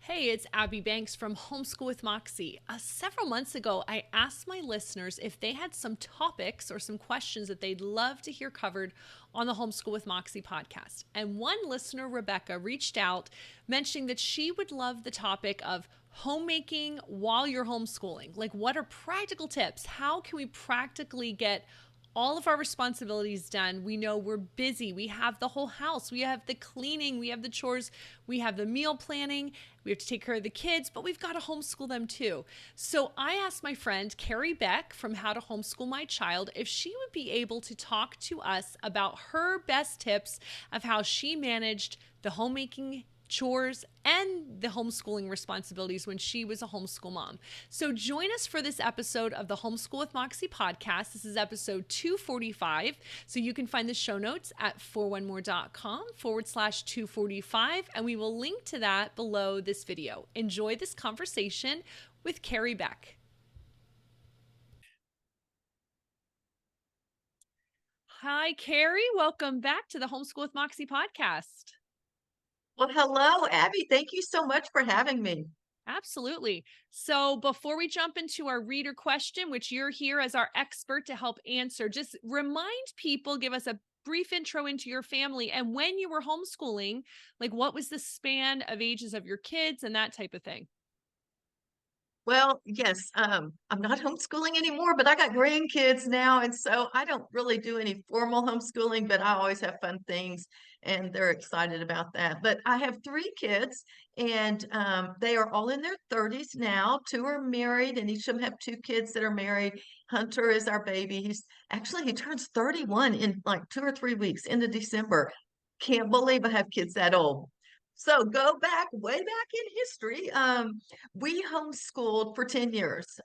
Hey, it's Abby Banks from Homeschool with Moxie. Several months ago, I asked my listeners if they had some topics or some questions that they'd love to hear covered on the Homeschool with Moxie podcast. And one listener, Rebecca, reached out mentioning that she would love the topic of homemaking while you're homeschooling. Like, what are practical tips? How can we practically get all of our responsibilities done? We know we're busy. We have the whole house. We have the cleaning. We have the chores. We have the meal planning. We have to take care of the kids, but we've got to homeschool them too. So I asked my friend Kerry Beck from How to Homeschool My Child if she would be able to talk to us about her best tips of how she managed the homemaking chores and the homeschooling responsibilities when she was a homeschool mom. So join us for this episode of the Homeschool with Moxie podcast. This is episode 245. So you can find the show notes at 41more.com/245. And we will link to that below this video. Enjoy this conversation with Kerry Beck. Hi, Kerry. Welcome back to the Homeschool with Moxie podcast. Well, hello, Abby. Thank you so much for having me. Absolutely. So before we jump into our reader question, which you're here as our expert to help answer, just remind people, give us a brief intro into your family and when you were homeschooling, like what was the span of ages of your kids and that type of thing. Well, yes, I'm not homeschooling anymore, but I got grandkids now, and so I don't really do any formal homeschooling, but I always have fun things, and they're excited about that. But I have three kids, and they are all in their 30s now. Two are married, and each of them have two kids that are married. Hunter is our baby. He turns 31 in like 2 or 3 weeks into December. Can't believe I have kids that old. So go back, way back in history. We homeschooled for 10 years.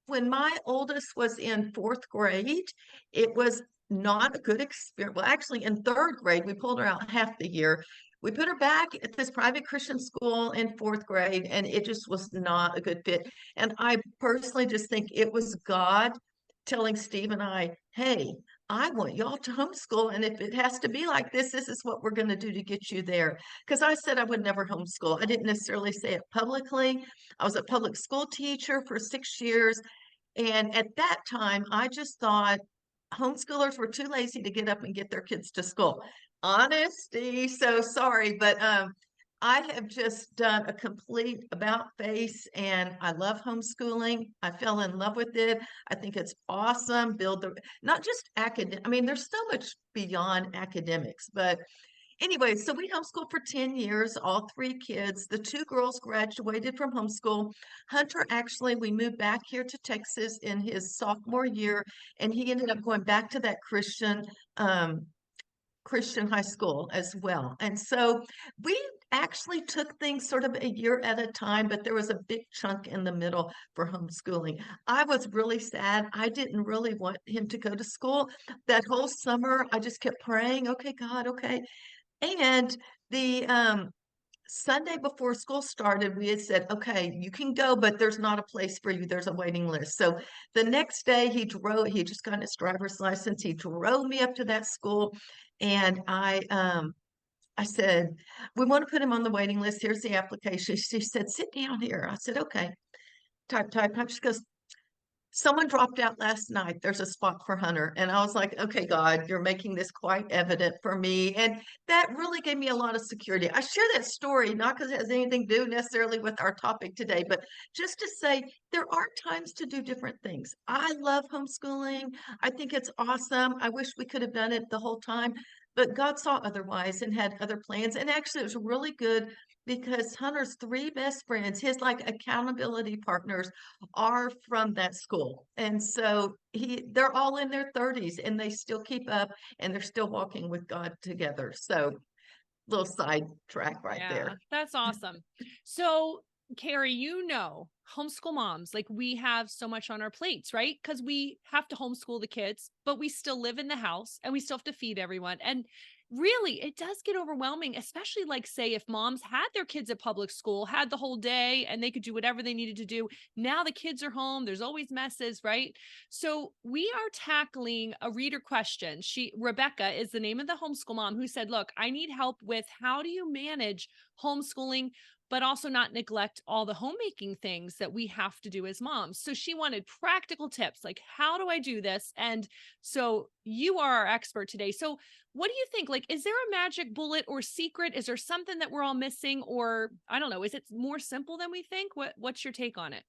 When my oldest was in fourth grade, it was not a good experience. Well, actually, in third grade, we pulled her out half the year. We put her back at this private Christian school in fourth grade, and it just was not a good fit. And I personally just think it was God telling Steve and I, hey, I want y'all to homeschool. And if it has to be like this is what we're going to do to get you there. Because I said I would never homeschool. I didn't necessarily say it publicly. I was a public school teacher for 6 years. And at that time, I just thought homeschoolers were too lazy to get up and get their kids to school. Honesty, so sorry, but I have just done a complete about face and I love homeschooling. I fell in love with it. I think it's awesome. Not just academic, I mean, there's so much beyond academics, but anyway, so we homeschooled for 10 years, all three kids. The two girls graduated from homeschool. Hunter, actually, we moved back here to Texas in his sophomore year, and he ended up going back to that um, Christian high school as well. And so we actually took things sort of a year at a time, but there was a big chunk in the middle for homeschooling. I was really sad. I didn't really want him to go to school. That whole summer, I just kept praying, okay, God, okay. And the Sunday before school started, we had said, okay, you can go, but there's not a place for you. There's a waiting list. So the next day he just got his driver's license. He drove me up to that school and I said, we want to put him on the waiting list. Here's the application. She said, sit down here. I said, okay. Type, type, type. She goes, someone dropped out last night. There's a spot for Hunter. And I was like, okay, God, you're making this quite evident for me. And that really gave me a lot of security. I share that story, not because it has anything to do necessarily with our topic today, but just to say there are times to do different things. I love homeschooling. I think it's awesome. I wish we could have done it the whole time. But God saw otherwise and had other plans. And actually, it was really good because Hunter's three best friends, his like accountability partners, are from that school. And so they're all in their 30s and they still keep up and they're still walking with God together. So little side track right Yeah, there. that's awesome. So, Carrie, homeschool moms, like we have so much on our plates, right? Because we have to homeschool the kids, but we still live in the house and we still have to feed everyone. And really, it does get overwhelming, especially like, say, if moms had their kids at public school, had the whole day, and they could do whatever they needed to do. Now the kids are home, there's always messes, right? So we are tackling a reader question. Rebecca is the name of the homeschool mom who said, look, I need help with how do you manage homeschooling, but also not neglect all the homemaking things that we have to do as moms. So she wanted practical tips like, how do I do this? And so you are our expert today. So what do you think? Like, is there a magic bullet or secret? Is there something that we're all missing? Or I don't know, is it more simple than we think? What's your take on it?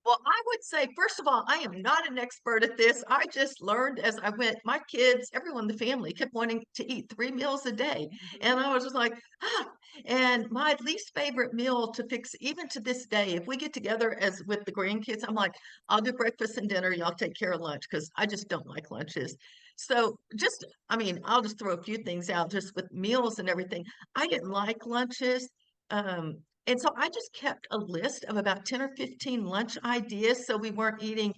Well, I would say, first of all, I am not an expert at this. I just learned as I went. My kids, everyone in the family kept wanting to eat 3 meals a day. Mhm. And I was just like, ah. And my least favorite meal to fix, even to this day, if we get together as with the grandkids, I'm like, I'll do breakfast and dinner. Y'all take care of lunch because I just don't like lunches. So just, I mean, I'll just throw a few things out just with meals and everything. I didn't like lunches. Um, and so I just kept a list of about 10 or 15 lunch ideas. So we weren't eating,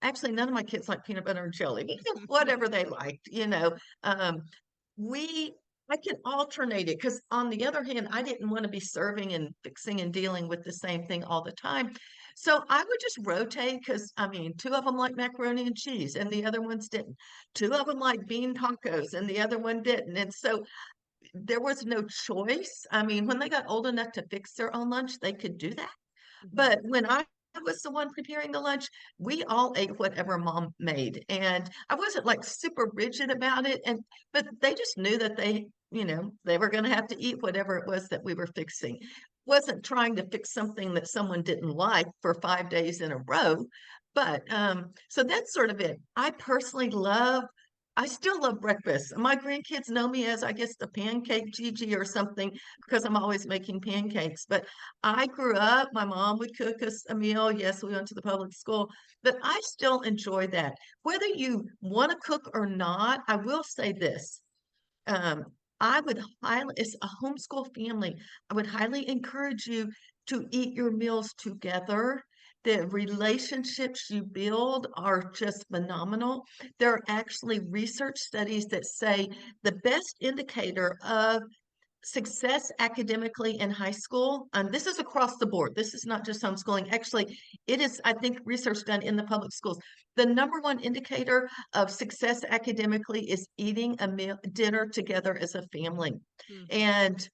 actually, none of my kids like peanut butter and jelly, but whatever they liked, you know. Um, we, I can alternate it because on the other hand, I didn't want to be serving and fixing and dealing with the same thing all the time. So I would just rotate because I mean, two of them like macaroni and cheese and the other ones didn't. Two of them like bean tacos and the other one didn't. And so there was no choice. I mean, when they got old enough to fix their own lunch, they could do that. Mhm. But when I was the one preparing the lunch, we all ate whatever mom made. And I wasn't like super rigid about it. And but they just knew that they were going to have to eat whatever it was that we were fixing. Wasn't trying to fix something that someone didn't like for 5 days in a row. But so that's sort of it. I still love breakfast. My grandkids know me as, I guess, the pancake Gigi or something because I'm always making pancakes. But I grew up, my mom would cook us a meal. Yes, we went to the public school, but I still enjoy that. Whether you want to cook or not, I will say this. Um, I would highly, as a homeschool family, I would highly encourage you to eat your meals together. The relationships you build are just phenomenal. There are actually research studies that say the best indicator of success academically in high school, this is across the board. This is not just homeschooling. Actually, it is, I think, research done in the public schools. The number one indicator of success academically is eating a meal, dinner together as a family. Mhm. And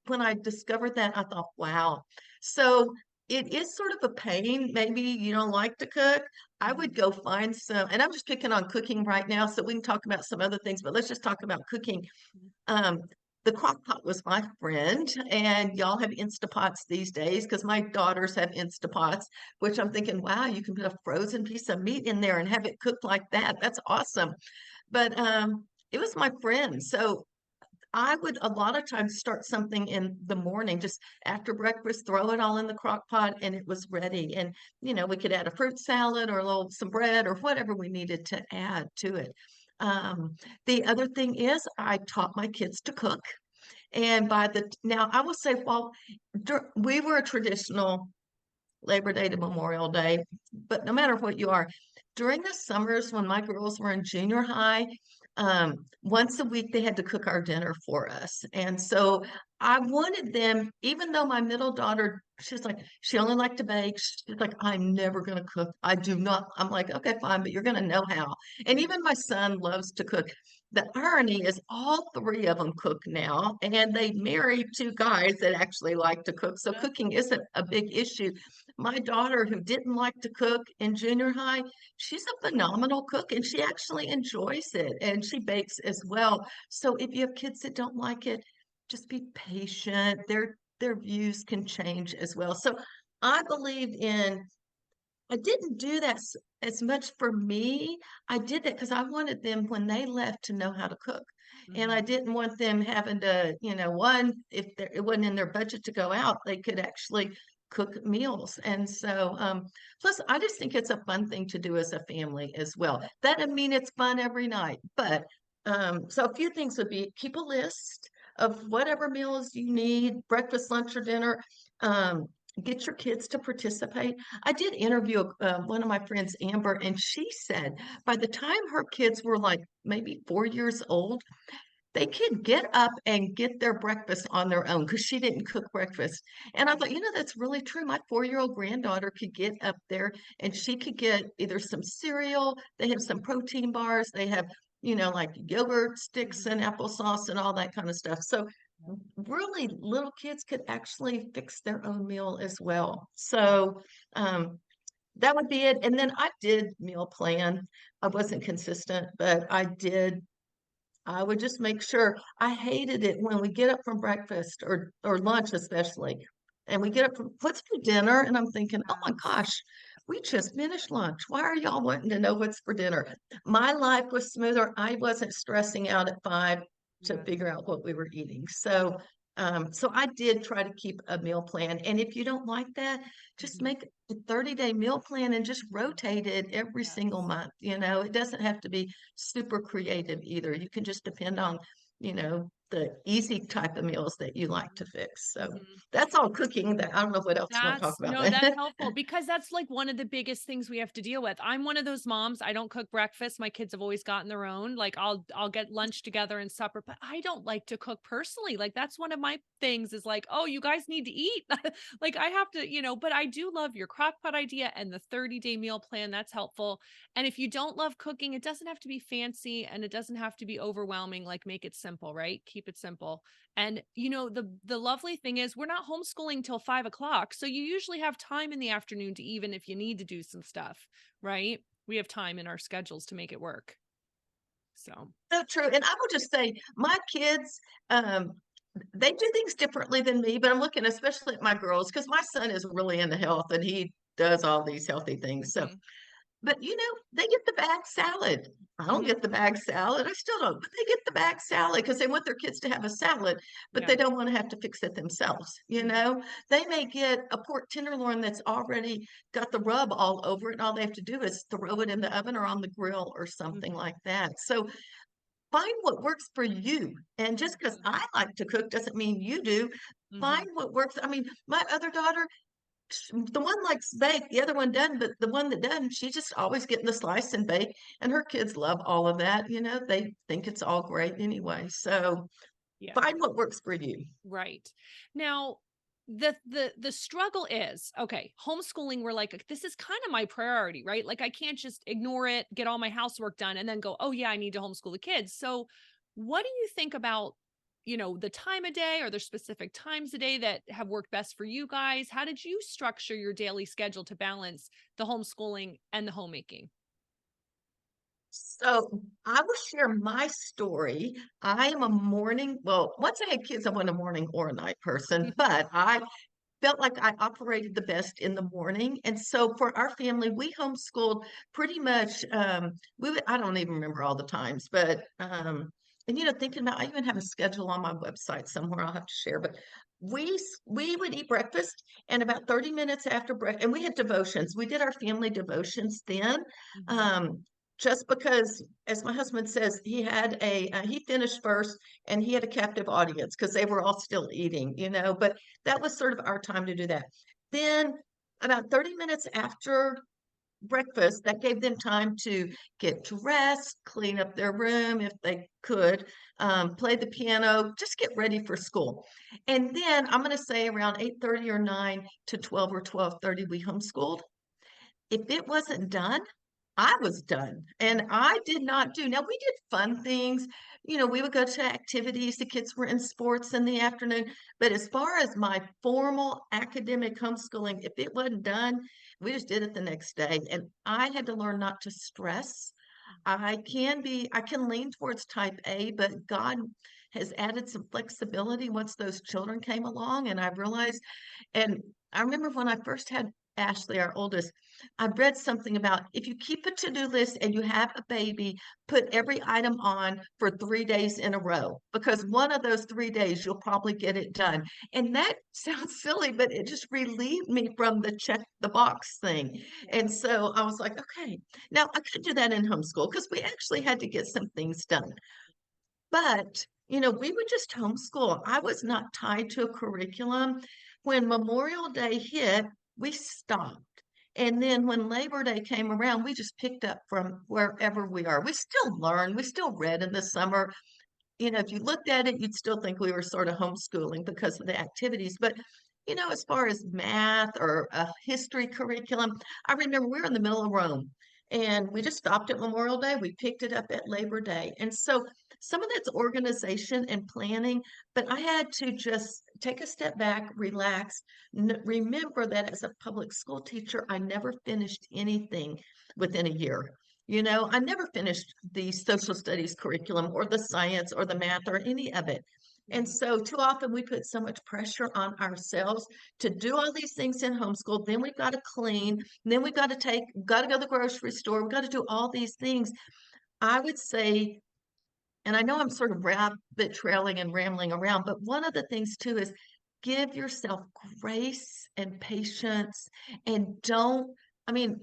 when I discovered that, I thought, wow. So it is sort of a pain. Maybe you don't like to cook. I would Mhm. go find some, and I'm just picking on cooking right now, so we can talk about some other things, but let's just talk about cooking. Mhm. um, the crock pot was my friend, and y'all have Instapots these days because my daughters have Instapots, which I'm thinking, wow, you can put a frozen piece of meat in there and have it cooked like that. That's awesome. But it was my friend. So I would a lot of times start something in the morning, just after breakfast, throw it all in the crock pot and it was ready. And, we could add a fruit salad or some bread or whatever we needed to add to it. Um, the other thing is I taught my kids to cook. And now I will say, while we were a traditional Labor Day to Memorial Day, but no matter what you are, during the summers when my girls were in junior high, once a week they had to cook our dinner for us. And so I wanted them, even though my middle daughter, she's like, she only liked to bake. She's like, I'm never going to cook. I do not. I'm like, okay, fine, but you're going to know how. And even my son loves to cook. The irony is all three of them cook now, and they married two guys that actually like to cook. So cooking isn't a big issue. My daughter, who didn't like to cook in junior high, she's a phenomenal cook and she actually enjoys it and she bakes as well. So if you have kids that don't like it, just be patient. Their views can change as well. So I believed in I didn't do that as much for me. I did that because I wanted them when they left to know how to cook. And I Mhm. didn't want them having to, one, if it wasn't in their budget to go out, they could actually cook meals. And so, plus, I just think it's a fun thing to do as a family as well. That doesn't mean it's fun every night, but so a few things would be keep a list of whatever meals you need, breakfast, lunch, or dinner. Um, get your kids to participate. I did interview one of my friends, Amber, and she said by the time her kids were like maybe 4 years old, they could get up and get their breakfast on their own because she didn't cook breakfast. And I thought, that's really true. My 4-year-old granddaughter could get up there and she could get either some cereal, they have some protein bars, they have, like yogurt sticks Mhm. and applesauce and all that kind of stuff. So really little kids could actually fix their own meal as well. So, um, that would be it. And then I did meal plan. I wasn't consistent, but I would just make sure. I hated it when we get up from breakfast or lunch especially, and we get up from what's for dinner, and I'm thinking, oh my Yes. gosh, we just finished lunch. Why are y'all wanting to know what's for dinner? My life was smoother. I wasn't stressing out at 5 to Yes. figure out what we were eating. So I did try to keep a meal plan. And if you don't like that, just Mhm. make a 30-day meal plan and just rotate it every single Yes. month. It doesn't have to be super creative either. You can just depend on, the easy type of meals that you like to fix. So Mhm. that's all cooking that I don't know what else you want to talk That's about no, that's that. helpful because that's like one of the biggest things we have to deal with. I'm one of those moms, I don't cook breakfast. My kids have always gotten their own. Like I'll get lunch together and supper, but I don't like to cook personally. Like that's one of my things is like, "Oh, you guys need to eat." Like I have to, but I do love your crock pot idea and the 30-day meal plan. That's helpful. And if you don't love cooking, it doesn't have to be fancy and it doesn't have to be overwhelming. Like make it simple, right? Keep it simple. And the lovely thing is we're not homeschooling till 5 o'clock. So you usually have time in the afternoon to even if you need to do some stuff, right? We have time in our schedules to make it work. So So true. And I will just say, my kids, um, they do things differently than me, but I'm looking especially at my girls because my son is really into health and he does all these healthy things. So mhm, but they get the bag salad. I don't mhm, get the bag salad. I still don't, but they get the bag salad because they want their kids to have a salad, but yeah. they don't want to have to fix it themselves. Mhm, They may get a pork tenderloin that's already got the rub all over it, and all they have to do is throw it in the oven or on the grill or something mhm, like that. So find what works for you. And just because mhm, I like to cook doesn't mean you do. Find mhm. what works. I mean, my other daughter, the one likes bake, the other one doesn't, but the one that doesn't, she's just always getting the slice and bake. And her kids love all of that. They think it's all great anyway. So Yeah. find what works for you. Right. Now, the struggle is, okay, homeschooling, we're like, this is kind of my priority, right? Like I can't just ignore it, get all my housework done and then go, oh yeah, I need to homeschool the kids. So what do you think about, the time of day? Are there specific times a day that have worked best for you guys? How did you structure your daily schedule to balance the homeschooling and the homemaking? So I will share my story. I am a well, once I had kids, I wasn't a morning or a night person, but I felt like I operated the best in the morning. And so for our family, we homeschooled pretty much. I don't even remember all the times, but and thinking about, I even have a schedule on my website somewhere I'll have to share. But we would eat breakfast, and about 30 minutes after breakfast, and we had devotions. We did our family devotions then. Mhm. Um, just because, as my husband says, he finished first and he had a captive audience because they were all still eating. But that was sort of our time to do that. Then, about 30 minutes after breakfast, that gave them time to get dressed, clean up their room if they could, play the piano, just get ready for school. And then I'm going to say around 8:30 or 9 to 12 or 12:30, we homeschooled. If it wasn't done, I was done. And I did not do. Now we did fun things. We would go to activities. The kids were in sports in the afternoon. But as far as my formal academic homeschooling, if it wasn't done, we just did it the next day. And I had to learn not to stress. I can lean towards type A, but God has added some flexibility once those children came along. And I realized, and I remember when I first had Ashley, our oldest, I read something about if you keep a to-do list and you have a baby, put every item on for 3 days in a row, because one of those 3 days you'll probably get it done. And that sounds silly, but it just relieved me from the check the box thing. Yeah. And so I was like, okay, now I could do that in homeschool because we actually had to get some things done. But, we would just homeschool. I was not tied to a curriculum. When Memorial Day hit, we stopped. And then when Labor Day came around, we just picked up from wherever we are. We still learned, we still read in the summer. If you looked at it, you'd still think we were sort of homeschooling because of the activities. But, as far as math or a history curriculum, I remember we were in the middle of Rome. and we just stopped at Memorial Day. We picked it up at Labor Day. And so some of that's organization and planning, but I had to just take a step back, relax, remember that as a public school teacher, I never finished anything within a year. You know, I never finished the social studies curriculum or the science or the math or any of it. And Mhm. so too often we put so much pressure on ourselves to do all these things in homeschool. Then we've got to clean, then we've got to go to the grocery store. We've got to do all these things. I would say, and I know I'm sort of rabbit trailing and rambling around, but one of the things too is give yourself grace and patience and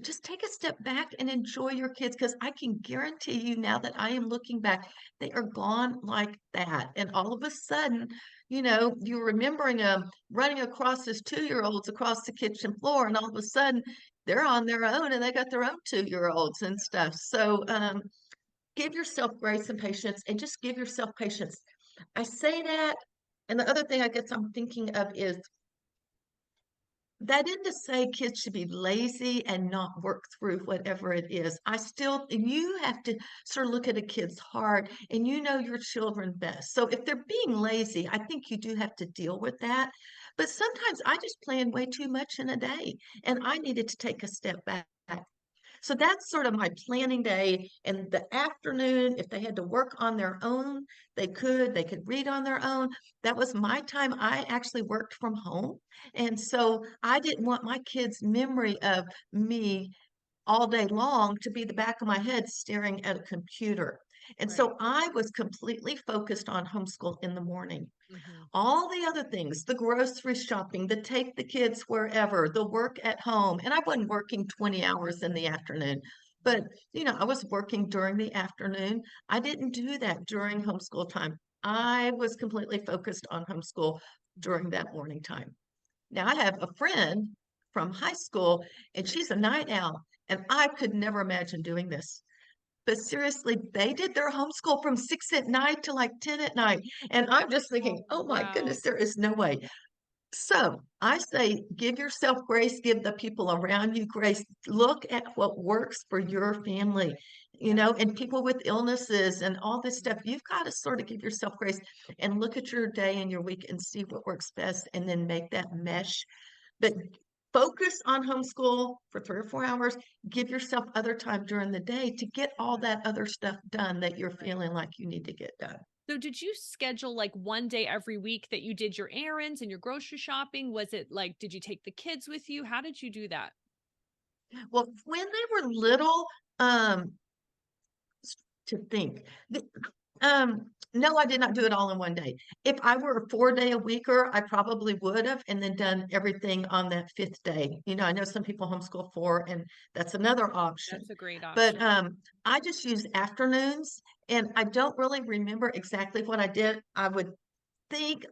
just take a step back and enjoy your kids because I can guarantee you now that I am looking back, they are gone like that. And all of a sudden, you're remembering them running across as 2-year-olds across the kitchen floor, and all of a sudden they're on their own and they got their own 2-year-olds and stuff. So, give yourself grace and patience and just give yourself patience. I say that. And the other thing I guess I'm thinking of is that isn't to say kids should be lazy and not work through whatever it is. You have to sort of look at a kid's heart and you know your children best. So if they're being lazy, I think you do have to deal with that. But sometimes I just plan way too much in a day and I needed to take a step back. So that's sort of my planning day. And the afternoon, if they had to work on their own, they could read on their own. That was my time. I actually worked from home. And so I didn't want my kids' memory of me all day long to be the back of my head staring at a computer. And Right. so I was completely focused on homeschool in the morning. Mhm. All the other things, the grocery shopping, the take the kids wherever, the work at home. And I wasn't working 20 hours in the afternoon, but I was working during the afternoon. I didn't do that during homeschool time. I was completely focused on homeschool during that morning time. Now I have a friend from high school and she's a night owl, and I could never imagine doing this. But seriously, they did their homeschool from 6 at night to like 10 at night. And I'm just thinking, oh my Wow. goodness, there is no way. So I say, give yourself grace, give the people around you grace. Look at what works for your family, Yeah. and people with illnesses and all this stuff. You've got to sort of give yourself grace and look at your day and your week and see what works best and then make that mesh. But focus on homeschool for 3 or 4 hours. Give yourself other time during the day to get all that other stuff done that you're Right. feeling like you need to get done. So did you schedule like one day every week that you did your errands and your grocery shopping? Was it like, did you take the kids with you? How did you do that? Well, when they were little, um, to think. No, I did not do it all in one day. If I were a 4-day a weeker, I probably would have and then done everything on that fifth day. I know some people homeschool 4, and that's another option. That's a great But option. I just use afternoons, and I don't really remember exactly what I did. I would think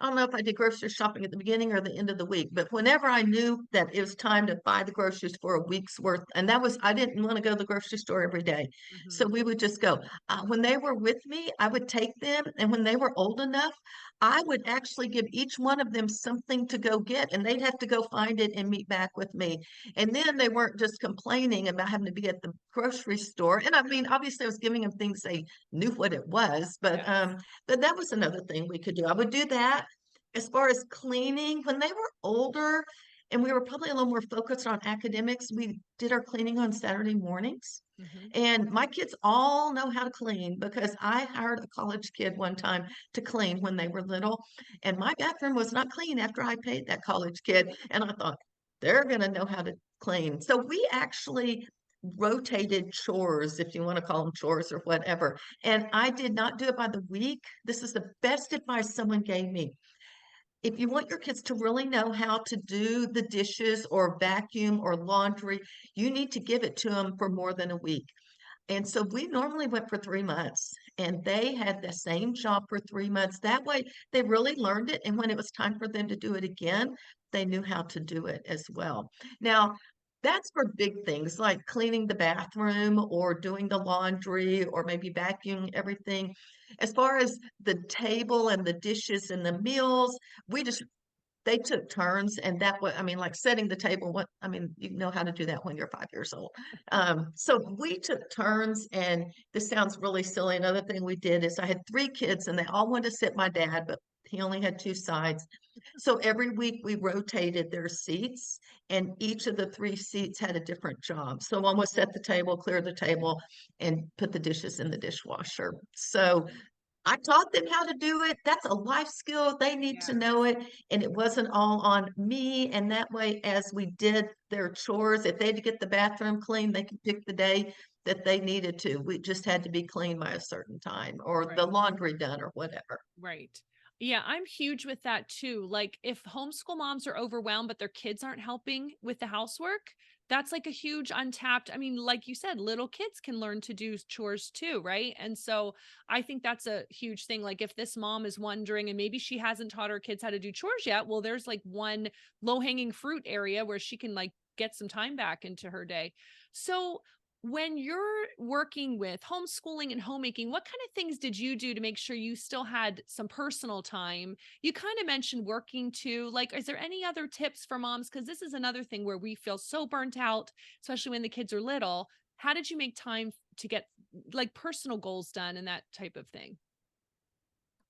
I don't know if I did grocery shopping at the beginning or the end of the week, but whenever I knew that it was time to buy the groceries for a week's worth, and I didn't want to go to the grocery store every day. So Mhm. we would just go. When they were with me, I would take them. And when they were old enough, I would actually give each one of them something to go get, and they'd have to go find it and meet back with me. And then they weren't just complaining about having to be at the grocery store. And I mean, obviously, I was giving them things they knew what it was, but Yes. that was another thing we could do. I would do that. As far as cleaning, when they were older and we were probably a little more focused on academics, we did our cleaning on Saturday mornings. Mhm. And my kids all know how to clean because I hired a college kid one time to clean when they were little. And my bathroom was not clean after I paid that college kid. And I thought, they're going to know how to clean. So we actually rotated chores, if you want to call them chores or whatever. And I did not do it by the week. This is the best advice someone gave me. If you want your kids to really know how to do the dishes or vacuum or laundry, you need to give it to them for more than a week. And so we normally went for 3 months and they had the same job for 3 months. That way they really learned it. And when it was time for them to do it again, they knew how to do it as well. Now, that's for big things like cleaning the bathroom or doing the laundry or maybe vacuuming everything. As far as the table and the dishes and the meals, we just they took turns, and that was, I mean, like setting the table, what, I mean, you know how to do that when you're 5 years old. So we took turns, and this sounds really silly. Another thing we did is I had 3 kids, and they all wanted to sit my dad, but he only had 2 sides. So every week we rotated their seats, and each of the 3 seats had a different job. So one was set the table, clear the table, and put the dishes in the dishwasher. So I taught them how to do it. That's a life skill. They need to Yes. know it. And it wasn't all on me. And that way, as we did their chores, if they had to get the bathroom clean, they could pick the day that they needed to. We just had to be clean by a certain time or the Right. laundry done or whatever. Right. Yeah, I'm huge with that too. Like if homeschool moms are overwhelmed, but their kids aren't helping with the housework, that's like a huge untapped. I mean, like you said, little kids can learn to do chores too, right? And so I think that's a huge thing. Like if this mom is wondering and maybe she hasn't taught her kids how to do chores yet, well, there's like one low-hanging fruit area where she can like get some time back into her day. So when you're working with homeschooling and homemaking, what kind of things did you do to make sure you still had some personal time? You kind of mentioned working too. Like, is there any other tips for moms? Because this is another thing where we feel so burnt out, especially when the kids are little. How did you make time to get like personal goals done and that type of thing?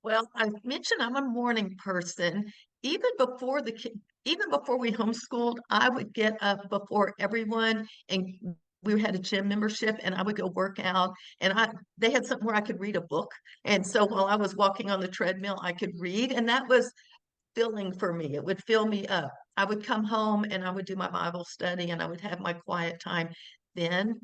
Well, I mentioned I'm a morning person. Even before the kid, even before we homeschooled, I would get up before everyone, and we had a gym membership, and I would go work out. And they had something where I could read a book. And so while I was walking on the treadmill, I could read, and that was filling for me. It would fill me up. I would come home and I would do my Bible study, and I would have my quiet time then.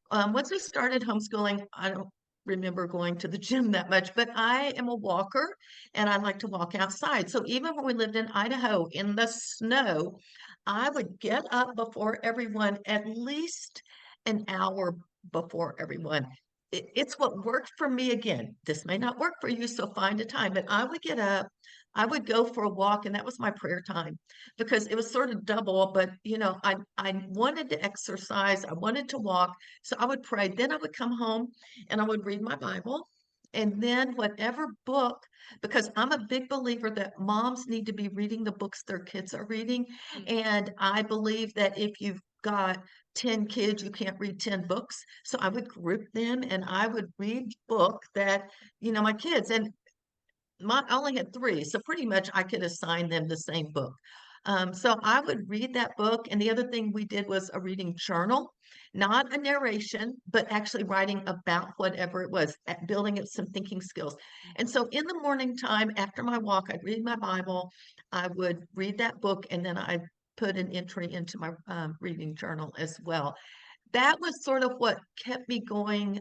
Once we started homeschooling, I don't remember going to the gym that much, but I am a walker and I like to walk outside. So even when we lived in Idaho in the snow, I would get up before everyone, at least an hour before everyone. It's what worked for me again. This may not work for you, so find a time. But I would get up, I would go for a walk, and that was my prayer time because it was sort of double, but I wanted to exercise, I wanted to walk, so I would pray. Then I would come home and I would read my Bible. And then whatever book, because I'm a big believer that moms need to be reading the books their kids are reading. Mm. And I believe that if you've got 10 kids, you can't read 10 books. So I would group them and I would read book that, my kids, and I only had 3, so pretty much I could assign them the same book. So I would read that book, and the other thing we did was a reading journal, not a narration, but actually writing about whatever it was, building up some thinking skills. And so in the morning time after my walk, I'd read my Bible, I would read that book, and then I put an entry into my reading journal as well. That was sort of what kept me going,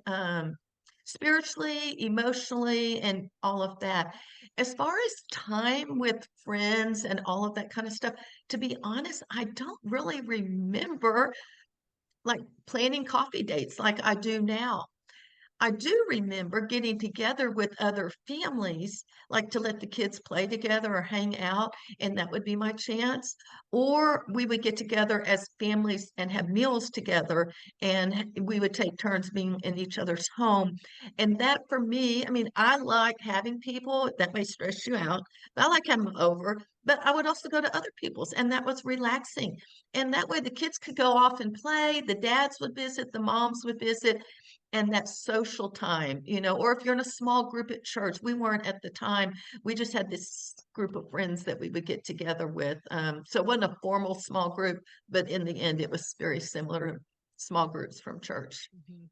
spiritually, emotionally, and all of that. As far as time with friends and all of that kind of stuff, to be honest, I don't really remember like planning coffee dates like I do now. I do remember getting together with other families, like to let the kids play together or hang out, and that would be my chance. Or we would get together as families and have meals together, and we would take turns being in each other's home. And that for me, I mean, I like having people that may stress you out, but I like having them over. But I would also go to other people's, and that was relaxing. And that way the kids could go off and play, the dads would visit, the moms would visit, and that social time, or if you're in a small group at church, we weren't at the time. We just had this group of friends that we would get together with. So it wasn't a formal small group, but in the end, it was very similar to small groups from church. Mhm.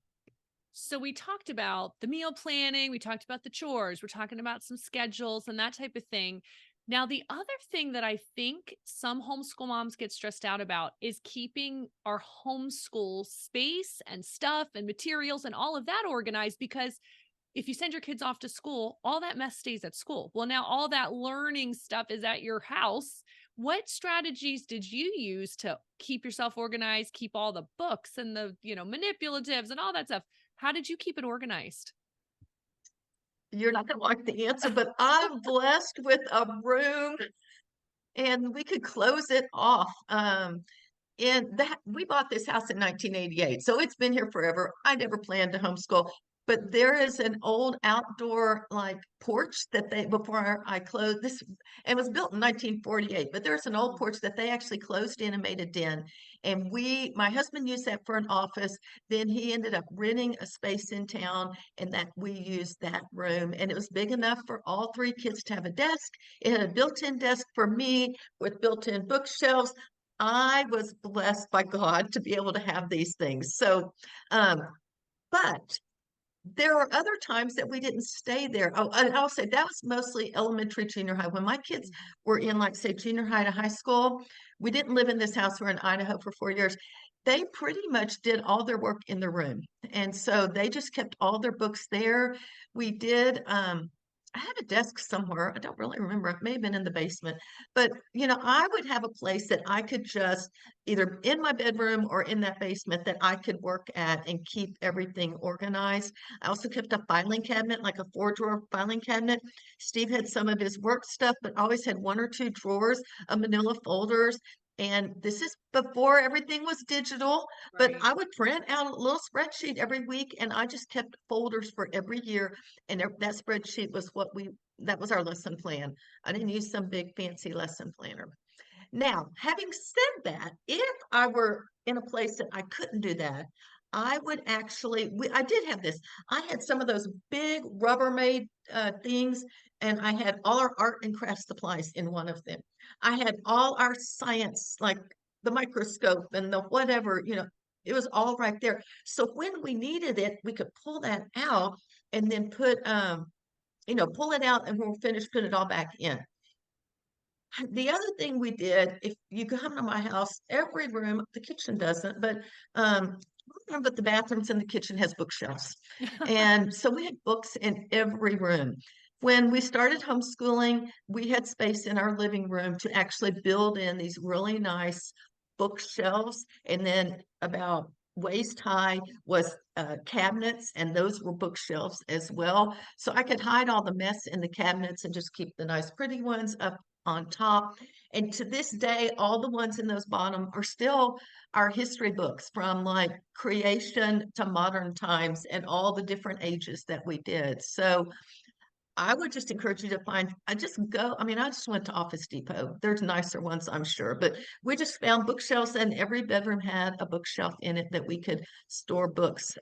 So we talked about the meal planning, we talked about the chores, we're talking about some schedules and that type of thing. Now, the other thing that I think some homeschool moms get stressed out about is keeping our homeschool space and stuff and materials and all of that organized because if you send your kids off to school, all that mess stays at school. Well, now all that learning stuff is at your house. What strategies did you use to keep yourself organized, keep all the books and the, manipulatives and all that stuff? How did you keep it organized? You're not going to like the answer, but I'm blessed with a room and we could close it off. And that we bought this house in 1988, so it's been here forever. I never planned to homeschool. but there is an old outdoor like porch that they before I closed this it was built in 1948, but there's an old Mhm. porch that they actually closed in and made a den. And my husband used that for an office. Then he ended up renting a space in town and that we used that room. And it was big enough for all three kids to have a desk. It had a built-in desk for me with built-in bookshelves. I was blessed by God to be able to have these things. Um, but there are other times that we didn't stay there. Oh, and I'll say that was mostly elementary, junior high. When my kids Mhm. were in, like, say, junior high to high school, we didn't live in this house. We were in Idaho for 4 years. They pretty much did all their work in the room. And so they just kept all their books there. We did, I had a desk somewhere. I don't really remember. It may have been in the basement. But, I would have a place that I could just either in my bedroom or in that basement that I could work at and keep everything organized. I also kept a filing cabinet, like a 4-drawer filing cabinet. Steve had some of his work stuff, but always had 1 or 2 drawers of manila folders. And this is before everything was digital, but Right. I would print out a little spreadsheet every week and I just kept folders for every year. And that spreadsheet was that was our lesson plan. I didn't use some big fancy lesson planner. Now, having said that, if I were in a place that I couldn't do that, I would actually, I did have this. I had some of those big Rubbermaid things, and I had all our art and craft supplies in one of them. I had all our science, like the microscope and the whatever, it was all right there. So when we needed it, we could pull that out and then pull it out and when we're finished, put it all back in. The other thing we did, if you come to my house, every room, the kitchen doesn't, but but the bathrooms and the kitchen has bookshelves. And so we had books in every room. When we started homeschooling, we had space in our living room to actually build in these really nice bookshelves. And then about waist high was cabinets, and those were bookshelves as well. So I could hide all the mess in the cabinets and just keep the nice, pretty ones up on top. And to this day, all the ones in those bottom are still our history books from like creation to modern times and all the different ages that we did. So I would just encourage you to I just go, I mean, I just went to Office Depot. There's nicer ones, I'm sure, but we just found bookshelves and every bedroom had a bookshelf in it that we could store books.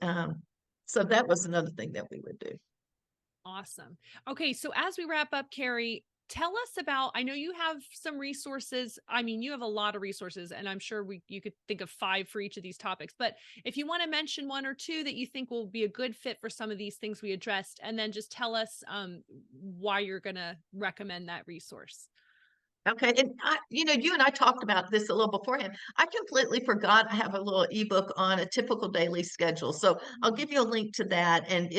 So that was another thing that we would do. Awesome. Okay, so as we wrap up, Carrie, tell us about, I know you have some resources. I mean, you have a lot of resources, and I'm sure you could think of 5 for each of these topics. But if you want to mention 1 or 2 that you think will be a good fit for some of these things we addressed, and then just tell us why you're going to recommend that resource. Okay, and you and I talked about this a little beforehand. I completely forgot I have a little ebook on a typical daily schedule. So I'll Mm. give you a link to that. And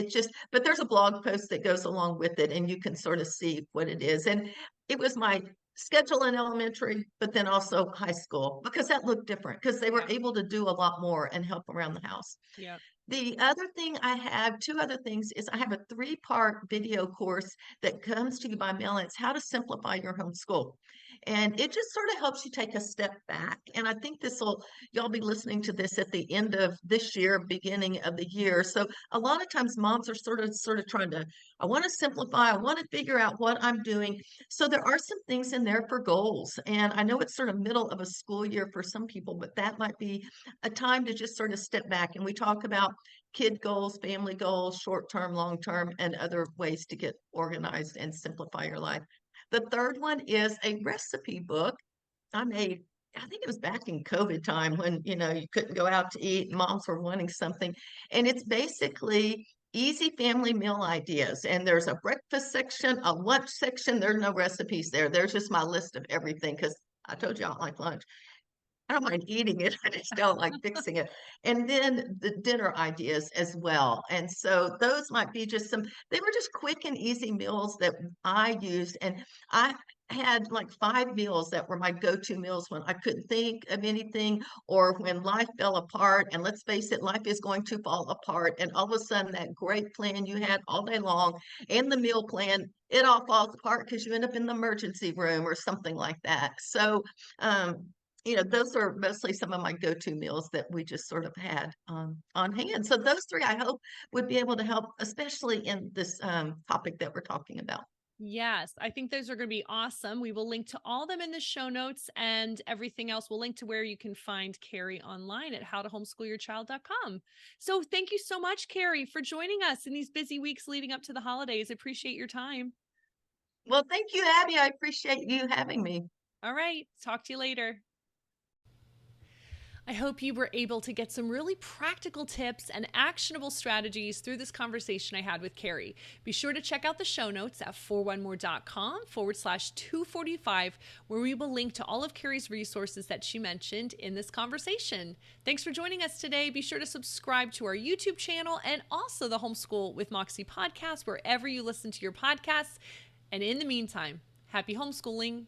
but there's a blog post that goes along with it, and you can sort of see what it is. And it was my schedule in elementary, but then also high school, because that looked different because they were Yeah. able to do a lot more and help around the house. Yeah. The other thing I have, 2 other things, is I have a 3-part video course that comes to you by mail, and it's how to simplify your homeschool. And it just sort of helps you take a step back. And I think y'all be listening to this at the end of this year, beginning of the year. So a lot of times moms are sort of trying to, I want to simplify, I want to figure out what I'm doing. So there are some things in there for goals. And I know it's sort of middle of a school year for some people, but that might be a time to just sort of step back. And we talk about kid goals, family goals, short term, long term, and other ways to get organized and simplify your life. The third one is a recipe book I made. I think it was back in COVID time when, you couldn't go out to eat, moms were wanting something. And it's basically easy family meal ideas. And there's a breakfast section, a lunch section. There's no recipes there. There's just my list of everything because I told you I don't like lunch. I don't mind eating it, I just don't like fixing it. And then the dinner ideas as well. And so those might be they were just quick and easy meals that I used. And I had like 5 meals that were my go-to meals when I couldn't think of anything or when life fell apart. And let's face it, life is going to fall apart. And all of a sudden, that great plan you had all day long and the meal plan, it all falls apart because you end up in the emergency room or something like that. So, um, those are mostly some of my go-to meals that we just sort of had on hand. So those three, I hope, would be able to help, especially in this topic that we're talking about. Yes, I think those are going to be awesome. We will link to all them in the show notes and everything else. We'll link to where you can find Kerry online at howtohomeschoolyourchild.com. So thank you so much, Kerry, for joining us in these busy weeks leading up to the holidays. I appreciate your time. Well, thank you, Abby. I appreciate you having me. All right, talk to you later. I hope you were able to get some really practical tips and actionable strategies through this conversation I had with Kerry. Be sure to check out the show notes at 41more.com/245, where we will link to all of Kerry's resources that she mentioned in this conversation. Thanks for joining us today. Be sure to subscribe to our YouTube channel and also the Homeschool with Moxie podcast, wherever you listen to your podcasts. And in the meantime, happy homeschooling.